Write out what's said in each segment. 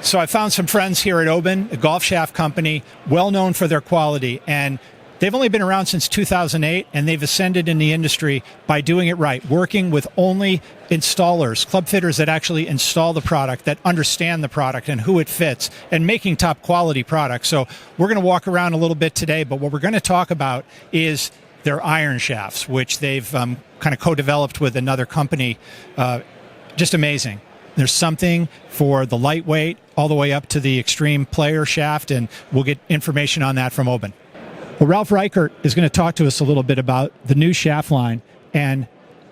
So I found some friends here at Oban, a golf shaft company, well known for their quality, and they've only been around since 2008, and they've ascended in the industry by doing it right, working with only installers, club fitters that actually install the product, that understand the product and who it fits, and making top quality products. So we're going to walk around a little bit today, but what we're going to talk about is their iron shafts, which they've kind of co-developed with another company. Just amazing. There's something for the lightweight all the way up to the extreme player shaft, and we'll get information on that from Oban. Well, Ralph Reichert is going to talk to us a little bit about the new shaft line and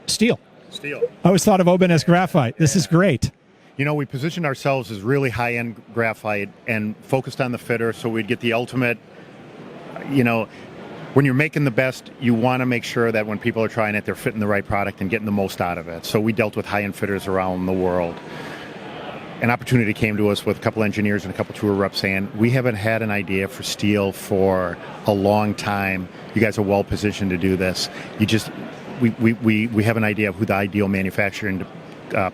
steel. Steel. I always thought of Oban as graphite. This is great. You know, we positioned ourselves as really high-end graphite and focused on the fitter, so we'd get the ultimate, you know, when you're making the best, you want to make sure that when people are trying it, they're fitting the right product and getting the most out of it. So we dealt with high-end fitters around the world. An opportunity came to us with a couple engineers and a couple tour reps saying, we haven't had an idea for steel for a long time. You guys are well positioned to do this. We have an idea of who the ideal manufacturing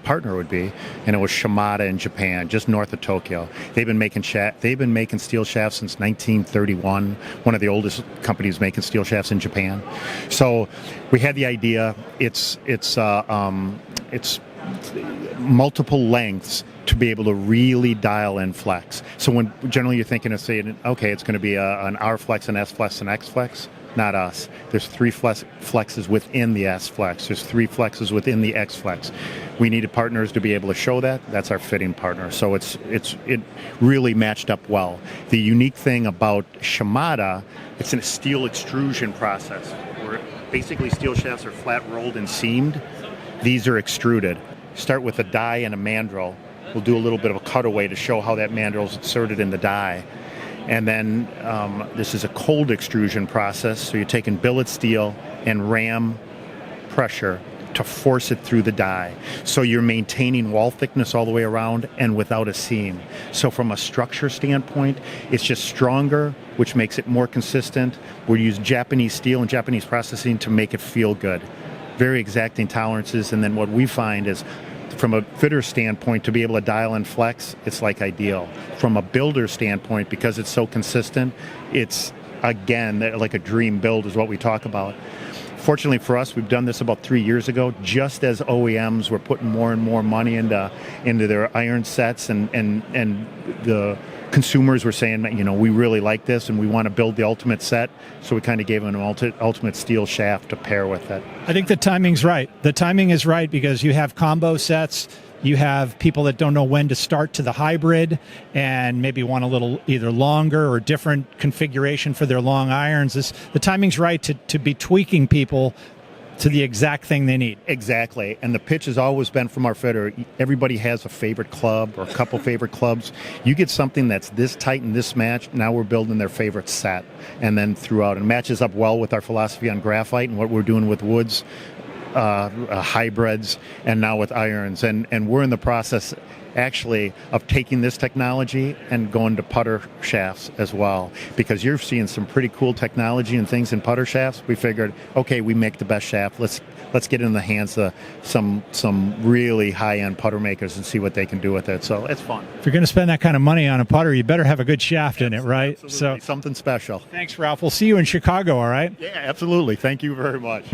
partner would be, and it was Shimada in Japan, just north of Tokyo. They've been making steel shafts since 1931. One of the oldest companies making steel shafts in Japan. So we had the idea. It's multiple lengths to be able to really dial in flex. So when generally you're thinking of saying, okay, it's going to be an R flex, an S flex, an X flex. Not us. There's three flexes within the S flex. There's three flexes within the X flex. We needed partners to be able to show that. That's our fitting partner. So it really matched up well. The unique thing about Shimada, it's a steel extrusion process where basically steel shafts are flat rolled and seamed. These are extruded. Start with a die and a mandrel. We'll do a little bit of a cutaway to show how that mandrel is inserted in the die. And then this is a cold extrusion process, so you're taking billet steel and ram pressure to force it through the die. So you're maintaining wall thickness all the way around and without a seam. So from a structure standpoint, it's just stronger, which makes it more consistent. We use Japanese steel and Japanese processing to make it feel good. Very exacting tolerances, and then what we find is from a fitter standpoint, to be able to dial and flex, it's like ideal. From a builder standpoint, because it's so consistent, it's, again, like a dream build is what we talk about. Fortunately for us, we've done this about 3 years ago, just as OEMs were putting more and more money into their iron sets, and the consumers were saying, you know, we really like this and we want to build the ultimate set, so we kind of gave them an ultimate steel shaft to pair with it. I think the timing's right. The timing is right because you have combo sets, you have people that don't know when to start to the hybrid and maybe want a little either longer or different configuration for their long irons. The timing's right to be tweaking people to the exact thing they need. Exactly. And the pitch has always been from our fitter, everybody has a favorite club or a couple favorite clubs. You get something that's this tight and this match, now we're building their favorite set. And then throughout, it matches up well with our philosophy on graphite and what we're doing with woods, hybrids, and now with irons. And we're in the process actually of taking this technology and going to putter shafts as well, because you're seeing some pretty cool technology and things in putter shafts. We figured, okay, we make the best shaft. Let's get it in the hands of some really high-end putter makers and see what they can do with it. So it's fun. If you're going to spend that kind of money on a putter, you better have a good shaft in it, right? Absolutely. So something special. Thanks, Ralph. We'll see you in Chicago, all right? Yeah, absolutely. Thank you very much.